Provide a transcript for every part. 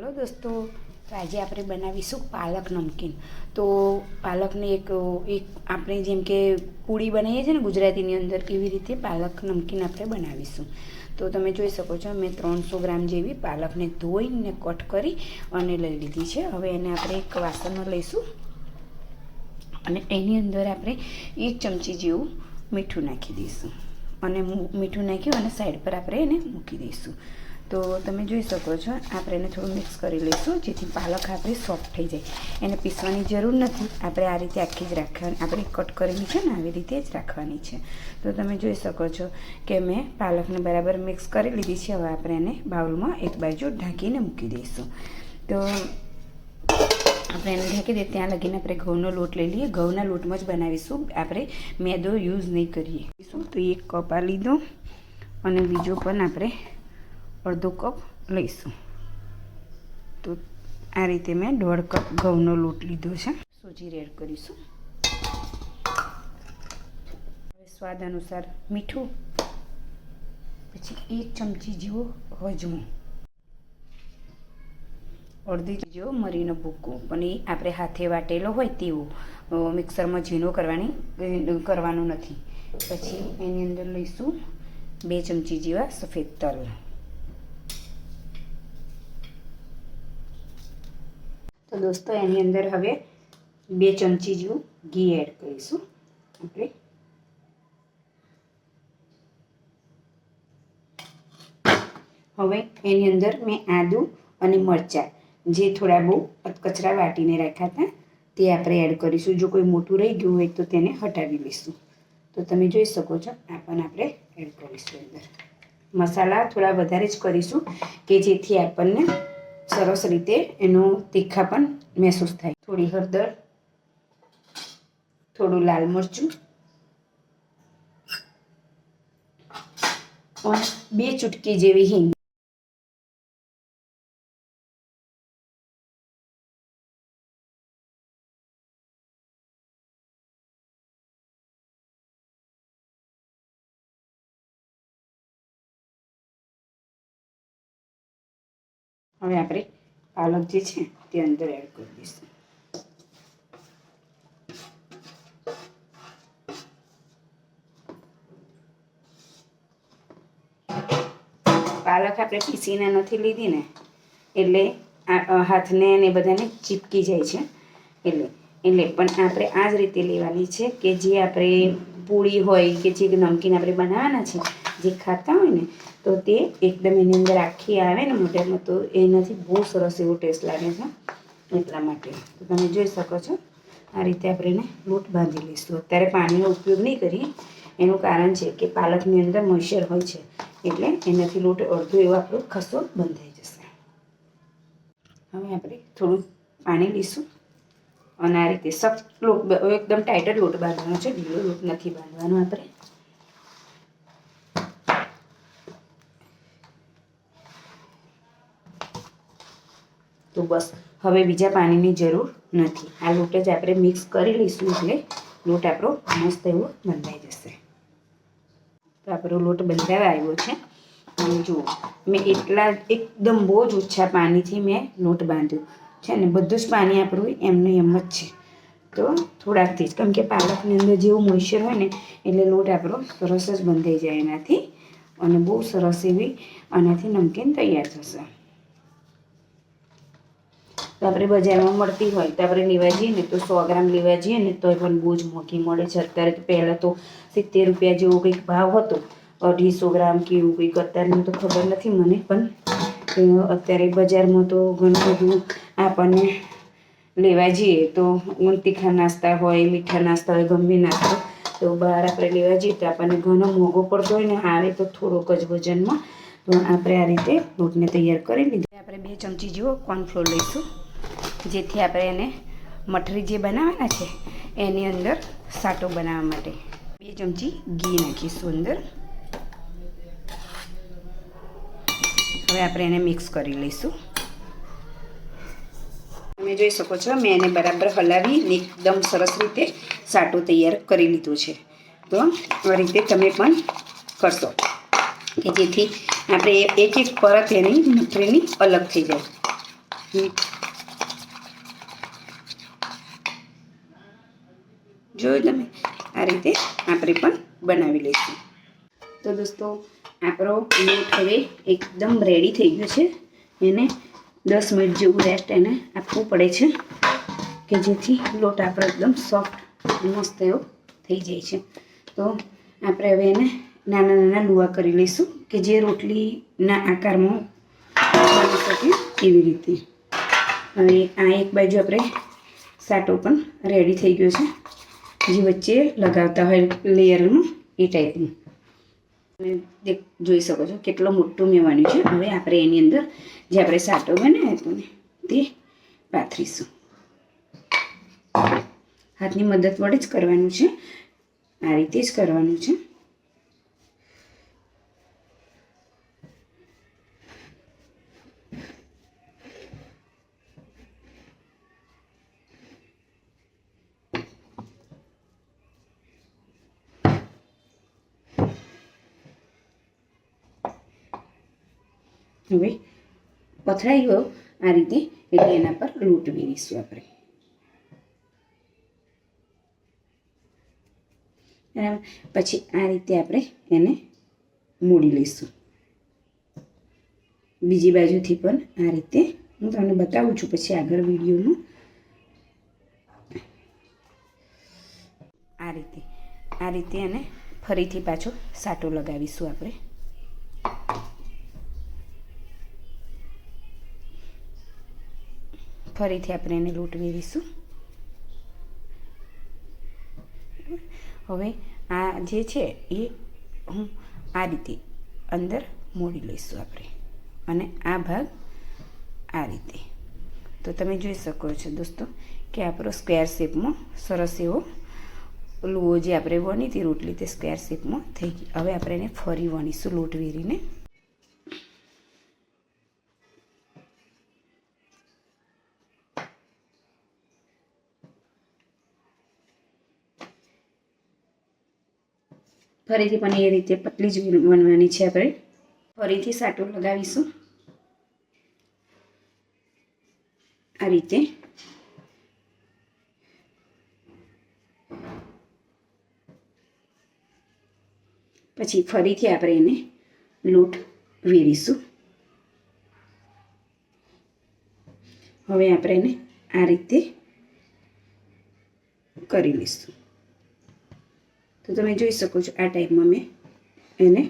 Hello दोस्तों, तो आज आप बनावीशू पालक नमकीन। तो पालक ने एक आपणे जेम के पूड़ी बनावीए छे ने गुजरातीनी अंदर एवी रीते पालक नमकीन आपणे बनावीशू। तो तमे जोई शको छो मैं 300 ग्राम जेवी पालक ने धोईने कट करी अने लई लीधी छे। हवे एने आपणे एक वासणमां लईशुं अने एनी अंदर आपणे 1 चमची जेवुं मीठुं नाखी दईशुं अने मीठुं नाखी अने साइड पर आपणे एने मूकी दईशुं। तो तमे जोई शको छो आपणे एने थोड़ुं मिक्स करी लईशुं जेथी पालक आपणी सॉफ्ट थई जाय। एने पीसवानी जरूर नथी, आपणे आ रीते आखी ज राखवानी, आपणे कट करेली छे ने आवी रीते ज राखवानी छे। तो तमे जोई शको छो के मैं पालकने बराबर मिक्स करी लीधी छे। हवे आपणे एने बाउलमां एक बाजु ढांकीने मूकी दईशुं। तो આપણે એને ઢાંકી દઈએ ત્યાં લગીને આપણે ઘઉંનો લોટ લઈ લઈએ। ઘઉંના લોટમાં જ બનાવીશું, આપણે મેદો યુઝ નહીં કરીએ। તો 1 કપ આ લીધો અને બીજો પણ આપણે અડધો કપ લઈશું। તો આ રીતે મેં 1.5 કપ ઘઉંનો લોટ લીધો છે। સોજી એડ કરીશું। હવે સ્વાદ અનુસાર મીઠું, પછી 1 ચમચી જેવો અજમો, અડધી જેવો મરીનો ભૂકો, પણ એ આપણે હાથે વાટેલો હોય તેવો, મિક્સરમાં ઝીણો કરવાનો નથી। પછી એની અંદર લઈશું 2 ચમચી જેવા સફેદ તલ। તો દોસ્તો એની અંદર હવે 2 ચમચી જેવું ઘી એડ કરીશું આપણે। હવે એની અંદર મેં આદુ અને મરચાં જે થોડા બહુ કચરા વાટીને રાખ્યા હતા તે આપણે એડ કરીશું। જો કોઈ મોટું રહી ગયું હોય તો તેને હટાવી લઈશું। તો તમે જોઈ શકો છો આ પણ આપણે એડ કરીશું અંદર। મસાલા થોડા વધારે જ કરીશું કે જેથી આપણને સરસ રીતે એનો તીખા પણ મહેસૂસ થાય। થોડી હળદર, થોડું લાલ મરચું અને 2 ચૂટકી જેવી હિંગ। હવે આપણે પાલક જે છે તે અંદર એડ કરી દઈશું। પાલક આપણે પીસીને નથી લીધી ને એટલે હાથને ને બધાને ચીપકી જાય છે, એટલે પણ આપણે આ જ રીતે લેવાની છે કે જે આપણે પૂરી હોય કે જે નમકીન આપણે બનાવવાના છે, જે ખાતા હોય ને તો તે એકદમ એની અંદર આખી આવે ને મોઢામાં, તો એનાથી બહુ સરસ એવો ટેસ્ટ લાગે છે। એટલા માટે તો તમે જોઈ શકો છો આ રીતે આપણે એને લોટ બાંધી લઈશું। અત્યારે પાણીનો ઉપયોગ નહીં કરીએ, એનું કારણ છે કે પાલકની અંદર મોઇશ્ચર હોય છે, એટલે એનાથી લોટ અડધો એવો આપણો ખસો બંધાઈ જશે। હવે આપણે થોડું પાણી લઈશું અને આ રીતે સખ્ત લોટ, એકદમ ટાઈટ જ લોટ બાંધવાનો છે, ઢીલો લોટ નથી બાંધવાનો આપણે। તો બસ હવે બીજા પાણીની જરૂર નથી, આ લોટ જ આપણે મિક્સ કરી લઈશું એટલે લોટ આપણો મસ્ત એવો બંધાઈ જશે। તો આપણો લોટ બંધાવા આવ્યો છે અને જુઓ મેં એકદમ બહુ જ ઓછા પાણીથી મેં લોટ બાંધ્યો છે ને, બધું જ પાણી આપણું એમનું એમ જ છે। તો થોડાકથી જ, કેમ કે પાલકની અંદર જેવું મોઇશ્ચર હોય ને એટલે લોટ આપણો સરસ જ બંધાઈ જાય એનાથી, અને બહુ સરસ એવી આનાથી નમકીન તૈયાર થશે। તો આપણે બજારમાં મળતી હોય તો આપણે લેવા જઈએ ને તો 100 ગ્રામ લેવા જઈએ ને તો પણ બહુ જ મોંઘી મળે છે। અત્યારે તો પહેલાં તો 70 રૂપિયા જેવો કંઈક ભાવ હતો, 250 ગ્રામ કે એવું કંઈક। અત્યારનું તો ખબર નથી મને, પણ અત્યારે બજારમાં તો ઘણું બધું આપણને લેવા જઈએ તો તીખા નાસ્તા હોય, મીઠા નાસ્તા હોય, ગમે નાસ્તો તો બહાર આપણે લેવા જઈએ તો આપણને ઘણો મોંઘો પડતો હોય ને આવે તો થોડોક જ વજનમાં। તો આપણે આ રીતે લોટને તૈયાર કરી લીધો। આપણે 2 ચમચી જેવો કોર્નફ્લોર લઈશું, જેથી આપણે એને મઠરી જે બનાવવાના છે એની અંદર સાટો બનાવવા માટે 2 ચમચી ઘી નાખીશું અંદર। હવે આપણે એને મિક્સ કરી લઈશું। તમે જોઈ શકો છો મેં એને બરાબર હલાવી એકદમ સરસ રીતે સાટો તૈયાર કરી લીધો છે। તો આ રીતે તમે પણ કરશો કે જેથી આપણે એક પરત એની મઠરીની અલગ થઈ જાય। જોયું તમે, આ રીતે આપણે પણ બનાવી લઈશું. તો દોસ્તો આપણો લોટ હવે એકદમ રેડી થઈ ગયો છે. એને 10 મિનિટ જેવું રેસ્ટ એને આપવું પડે છે કે જેથી લોટ આપણો એકદમ સોફ્ટ મસ્ત એવો થઈ જાય છે. તો આપણે હવે એને નાના નાના લુવા કરી લઈશું કે જે રોટલીના આકારમાં બની શકે એવી રીતે. હવે આ એક બાજુ આપણે સાટો પણ રેડી થઈ ગયો છે, જે વચ્ચે લગાવતા હોય લેયરનું એ ટાઈપનું. તમે જોઈ શકો છો કેટલો મોટું મેં બન્યું છે. હવે આપણે એની અંદર જે આપણે સાટો બનાવ્યો હતો ને તે પાથરીશું. હાથની મદદ વડે જ કરવાનું છે, આ રીતે જ કરવાનું છે. હવે પથરાઈ ગયો આ રીતે, એટલે એના પર લોટ વેરીશું આપણે. બરાબર. પછી આ રીતે આપણે એને મોડી લઈશું. બીજી બાજુથી પણ આ રીતે હું તમને બતાવું છું પછી આગળ વિડીયોમાં. આ રીતે એને ફરીથી પાછો સાટો લગાવીશું આપણે. ફરીથી આપણે એને લોટ વેરીશું. હવે આ જે છે એ હું આ રીતે અંદર મોડી લઈશું આપણે, અને આ ભાગ આ રીતે. તો તમે જોઈ શકો છો દોસ્તો કે આપણો સ્ક્વેર શેપમાં સરસ એવો લુઓ જે આપણે વણી હતી રોટલી તે સ્ક્વેર શેપમાં થઈ ગઈ. હવે આપણે એને ફરી વણીશું લોટ વેરીને. ફરીથી પણ એ રીતે પતલી જ વણવાની છે આપણે. ફરીથી સાટો લગાવીશું આ રીતે. પછી ફરીથી આપણે એને લોટ વેરીશું. હવે આપણે એને આ રીતે કરી લઈશું. તો તમે જોઈ શકો છો આ ટાઈપમાં મેં એને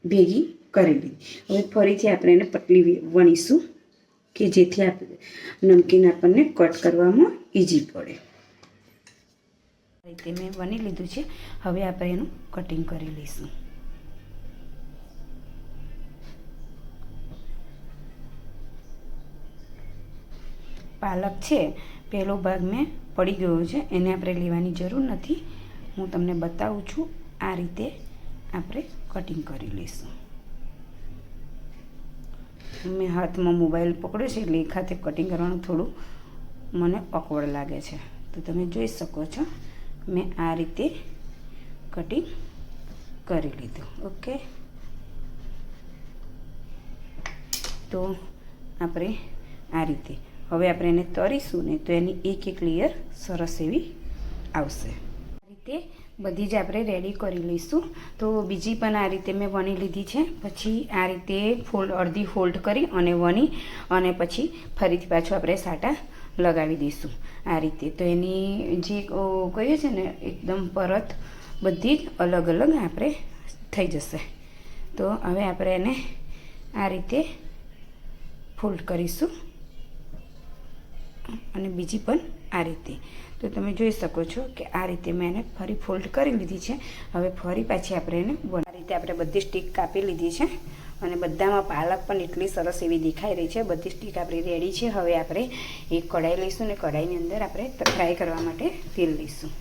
ભેગી કરી લીધી. હવે ફરીથી આપણે એને પતલી વણીશું કે જેથી આપણે નમકીન આપણને કટ કરવામાં ઇઝી પડે. આ રીતે મેં વણી લીધું છે. હવે આપણે એનું કટિંગ કરી લઈશું. પાલક છે પહેલો ભાગ મેં પડી ગયો છે, એને આપણે લેવાની જરૂર નથી. હું તમને બતાવું છું. આ રીતે આપણે કટિંગ કરી લઈશું. મેં હાથમાં મોબાઈલ પકડ્યો છે એટલે એક હાથે કટિંગ કરવાનું થોડું મને ઓકવર્ડ લાગે છે. તો તમે જોઈ શકો છો મેં આ રીતે કટિંગ કરી લીધું. ઓકે, તો આપણે આ રીતે હવે આપણે એને તળીશું ને તો એની એક એક લેયર સરસ એવી આવશે. બધી જ આપણે રેડી કરી લઈશું. તો બીજી પણ આ રીતે મેં વણી લીધી છે. પછી આ રીતે અડધી ફોલ્ડ કરી અને વણી અને પછી ફરીથી પાછું આપણે સાટા લગાવી દઈશું આ રીતે. તો એની જે કહીએ છે ને એકદમ પરત બધી જ અલગ અલગ આપણે થઈ જશે. તો હવે આપણે એને આ રીતે ફોલ્ડ કરીશું અને બીજી પણ આ રીતે. તો તમે જોઈ શકો છો કે આ રીતે મેં એને ફરી ફોલ્ડ કરી લીધી છે. હવે ફરી પાછી આપણે એને આ રીતે આપણે બધી સ્ટીક કાપી લીધી છે અને બધામાં પાલક પણ એટલી સરસ એવી દેખાઈ રહી છે. બધી સ્ટીક આપણી રેડી છે. હવે આપણે એક કઢાઈ લઈશું અને કઢાઈની અંદર આપણે ફ્રાય કરવા માટે તેલ લઈશું.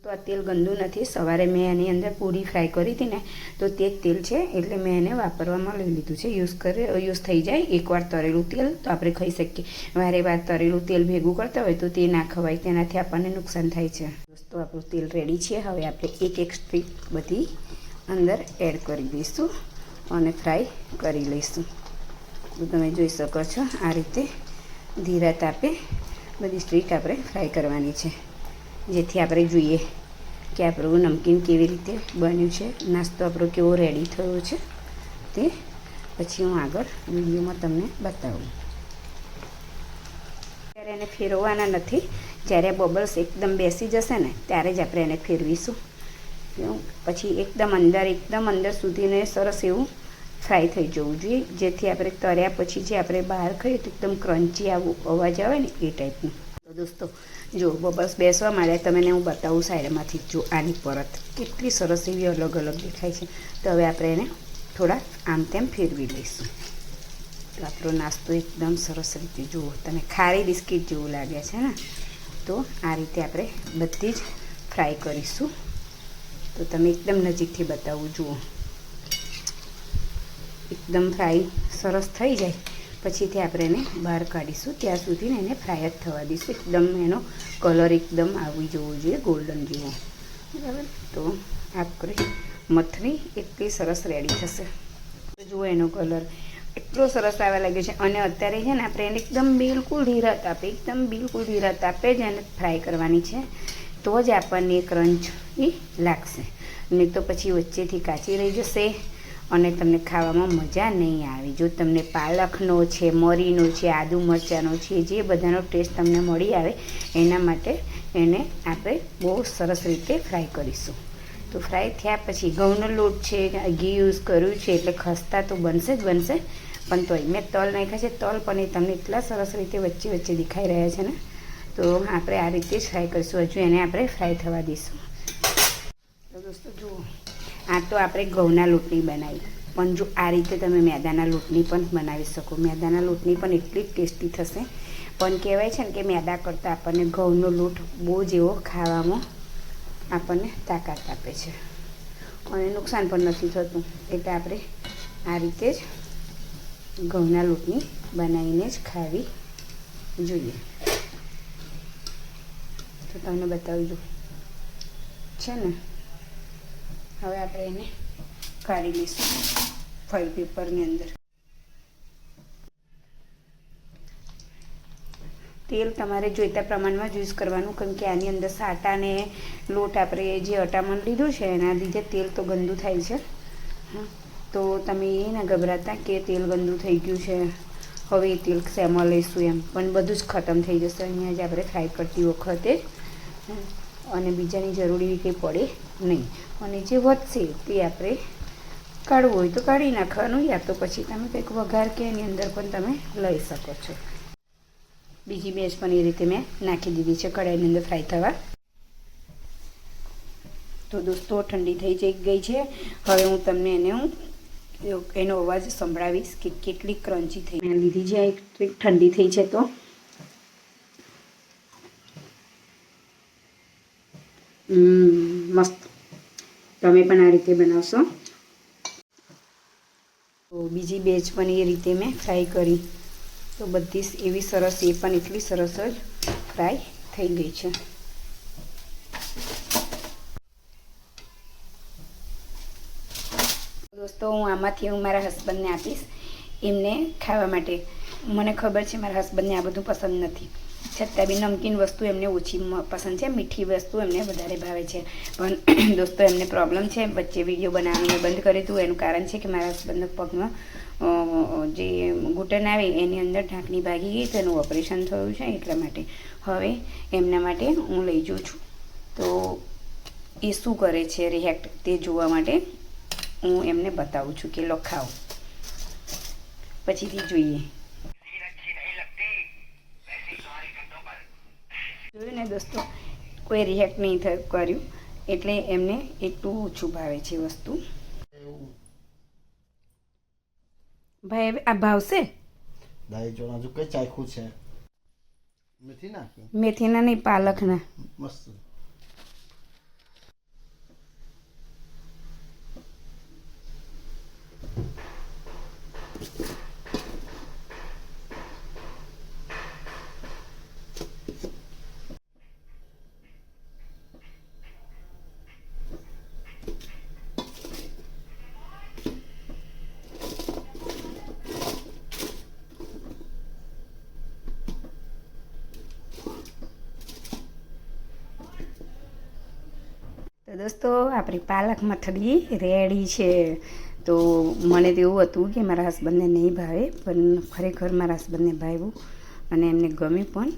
તો આ તેલ ગંદુ નથી. સવારે મેં એની અંદર પૂરી ફ્રાય કરી હતી ને તો તે જ તેલ છે એટલે મેં એને વાપરવામાં લઈ લીધું છે. યુઝ થઈ જાય. એકવાર તળેલું તેલ તો આપણે ખાઈ શકીએ. વારે વાર તળેલું તેલ ભેગું કરતા હોય તો તે ના ખવાય, તેનાથી આપણને નુકસાન થાય છે. દોસ્તો આપણું તેલ રેડી છે. હવે આપણે એક એક સ્ટ્રીપ બધી અંદર એડ કરી દઈશું અને ફ્રાય કરી લઈશું. તો તમે જોઈ શકો છો આ રીતે ધીરા તાપે બધી સ્ટ્રીક આપણે ફ્રાય કરવાની છે, જેથી આપણે જોઈએ કે આપણું નમકીન કેવી રીતે બન્યું છે, નાસ્તો આપણો કેવો રેડી થયો છે તે પછી હું આગળ વિડીયોમાં તમને બતાવું. ત્યારે એને ફેરવવાના નથી, જ્યારે બબલ્સ એકદમ બેસી જશે ને ત્યારે જ આપણે એને ફેરવીશું. પછી એકદમ અંદર સુધીને સરસ એવું ફ્રાય થઈ જવું જોઈએ, જેથી આપણે તળ્યા પછી જે આપણે બહાર ખાઈએ તો એકદમ ક્રન્ચી આવું અવાજ આવે ને એ ટાઈપનું. તો દોસ્તો જો બબલ્સ બેસવા માંડ્યા તમને હું બતાવું સાઈડમાંથી. જો આની પરત કેટલી સરસ એવી અલગ અલગ દેખાય છે. તો હવે આપણે એને થોડા આમ તેમ ફેરવી લઈશું. તો આપણો નાસ્તો એકદમ સરસ રીતે જુઓ તમે, ખારી બિસ્કિટ જેવું લાગે છે ને. તો આ રીતે આપણે બધી જ ફ્રાય કરીશું. તો તમે એકદમ નજીકથી બતાવું જુઓ, એકદમ ફ્રાય સરસ થઈ જાય પછીથી આપણે એને બહાર કાઢીશું. ત્યાં સુધી એને ફ્રાય જ થવા દઈશું. એકદમ એનો કલર એકદમ આવી જવો જોઈએ ગોલ્ડન જેવો, બરાબર. તો આપણે મથરી એટલી સરસ રેડી થશે. જુઓ એનો કલર એટલો સરસ આવવા લાગ્યો છે. અને અત્યારે છે ને આપણે એને એકદમ બિલકુલ ધીરા તાપે જ એને ફ્રાય કરવાની છે, તો જ આપણને ક્રંચ એ લાગશે. નહીં તો પછી વચ્ચેથી કાચી રહી જશે અને તમને ખાવામાં મજા નહીં આવે. જો તમને પાલકનો છે, મરીનો છે, આદુ મરચાંનો છે, જે બધાનો ટેસ્ટ તમને મળી આવે એના માટે એને આપણે બહુ સરસ રીતે ફ્રાય કરીશું. તો ફ્રાય થયા પછી ઘઉંનો લોટ છે, ઘી યુઝ કર્યું છે એટલે ખસ્તા તો બનશે જ બનશે, પણ તોય મેં તલ નાખ્યા છે. તલ પણ એ તમને એટલા સરસ રીતે વચ્ચે દેખાઈ રહ્યા છે ને. તો આપણે આ રીતે જ ફ્રાય કરીશું. હજુ એને આપણે ફ્રાય થવા દઈશું. તો દોસ્તો જુઓ, આ તો આપણે ઘઉંના લોટની બનાવી, પણ જો આ રીતે તમે મેદાના લોટની પણ બનાવી શકો. મેદાના લોટની પણ એટલી જ ટેસ્ટી થશે. પણ કહેવાય છે ને કે મેદા કરતાં આપણને ઘઉંનો લોટ બહુ જ એવો ખાવામાં આપણને તાકાત આપે છે અને નુકસાન પણ નથી થતું. એટલે આપણે આ રીતે જ ઘઉંના લોટની બનાવીને જ ખાવી જોઈએ. તો તમને બતાવજો છે ને. હવે આપણે એને કાઢી લઈશું ફોઇલ પેપરની અંદર. તેલ તમારે જોઈતા પ્રમાણમાં જ યુઝ કરવાનું, કેમ કે આની અંદર સાટાને લોટ આપણે જે અટામણ લીધું છે એના લીધે તેલ તો ગંદુ થાય છે. તો તમે એ ના ગભરાતા કે તેલ ગંદુ થઈ ગયું છે, હવે એ તેલ શેમાં લઈશું એમ, પણ બધું જ ખતમ થઈ જશે અહીંયા જ આપણે ફ્રાય કરતી વખતે, અને બીજાની જરૂરી કંઈ પડે નહીં. અને જે વધશે તે આપણે કાઢવું હોય તો કાઢી નાખવાનું, યા તો પછી તમે કંઈક વઘાર કે એની અંદર પણ તમે લઈ શકો છો. બીજી બેચ પણ એ રીતે મેં નાખી દીધી છે કઢાઈની અંદર ફ્રાય થવા. તો દોસ્તો ઠંડી થઈ ગઈ છે. હવે હું તમને એનો અવાજ સંભળાવીશ કે કેટલી ક્રન્ચી થઈ લીધી છે. એક ઠંડી થઈ છે તો મસ્ત. તમે પણ આ રીતે બનાવશો. તો બીજી બેચ પણ એ રીતે મેં ફ્રાય કરી, તો બધી એવી સરસ, એ પણ એટલી સરસ જ ફ્રાય થઈ ગઈ છે. દોસ્તો હું આમાંથી મારા હસબન્ડને આપીશ એમને ખાવા માટે. મને ખબર છે મારા હસબન્ડને આ બધું પસંદ નથી, છતાં બી નમકીન વસ્તુ એમને ઓછી પસંદ છે, મીઠી વસ્તુ એમને વધારે ભાવે છે. પણ દોસ્તો એમને પ્રોબ્લેમ છે, વચ્ચે વિડીયો બનાવવાનું મેં બંધ કરી દીધું. એનું કારણ છે કે મારા હસબન્ડના પગમાં જે ઘૂંટણ આવે એની અંદર ઢાંકણી ભાગી ગઈ, તો એનું ઓપરેશન થયું છે. એટલા માટે હવે એમના માટે હું લઈ જાઉં છું. તો એ શું કરે છે રિએક્ટ તે જોવા માટે હું એમને બતાવું છું કે લો ખાઓ, પછીથી જોઈએ. જોયું ને દોસ્તો, કોઈ રિએક્ટ નહીં કર્યું, એટલે એમને એટલું ઓછું ભાવે છે વસ્તુ. ભાઈ હવે આ ભાવશે. દાઈ ચોળા જો કઈ ચાખ્યું છે. મેથી નાખી, મેથીના નહીં, પાલકના. મસ્ત. દોસ્તો આપણી પાલક મઠડી રેડી છે. તો મને તો એવું હતું કે મારા હસબન્ડને નહીં ભાવે, પણ ખરેખર મારા હસબન્ડને ભાવ્યું અને એમને ગમ્યું પણ.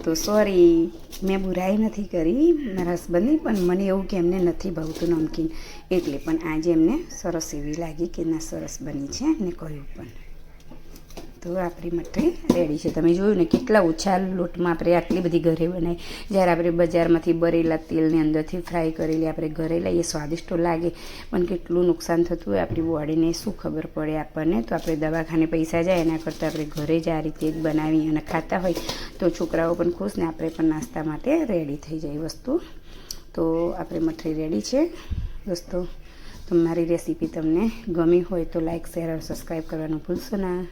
તો સોરી, મેં બુરાઈ નથી કરી મારા હસબન્ડની, પણ મને એવું કે એમને નથી ભાવતું નમકીન એટલે. પણ આજે એમને સરસ એવી લાગી કે ના સરસ બની છે અને કહ્યું પણ. તો આપણી મઠરી રેડી છે. તમે જોયું ને કેટલા ઓછા લોટમાં આપણે આટલી બધી ઘરે બનાવી. જ્યારે આપણે બજારમાંથી બરેલા તેલની અંદરથી ફ્રાય કરેલી આપણે ઘરે લઈએ, સ્વાદિષ્ટ લાગે પણ કેટલું નુકસાન થતું હોય આપણી બોડીને શું ખબર પડે આપણને. તો આપણે દવાખાને પૈસા જાય એના કરતાં આપણે ઘરે જ આ રીતે જ બનાવી અને ખાતા હોય તો છોકરાઓ પણ ખુશ ને આપણે પણ નાસ્તા માટે રેડી થઈ જાય વસ્તુ. તો આપણે મઠરી રેડી છે દોસ્તો. તો મારી રેસીપી તમને ગમી હોય તો લાઈક, શેર અને સબસ્ક્રાઈબ કરવાનું ભૂલશો ના.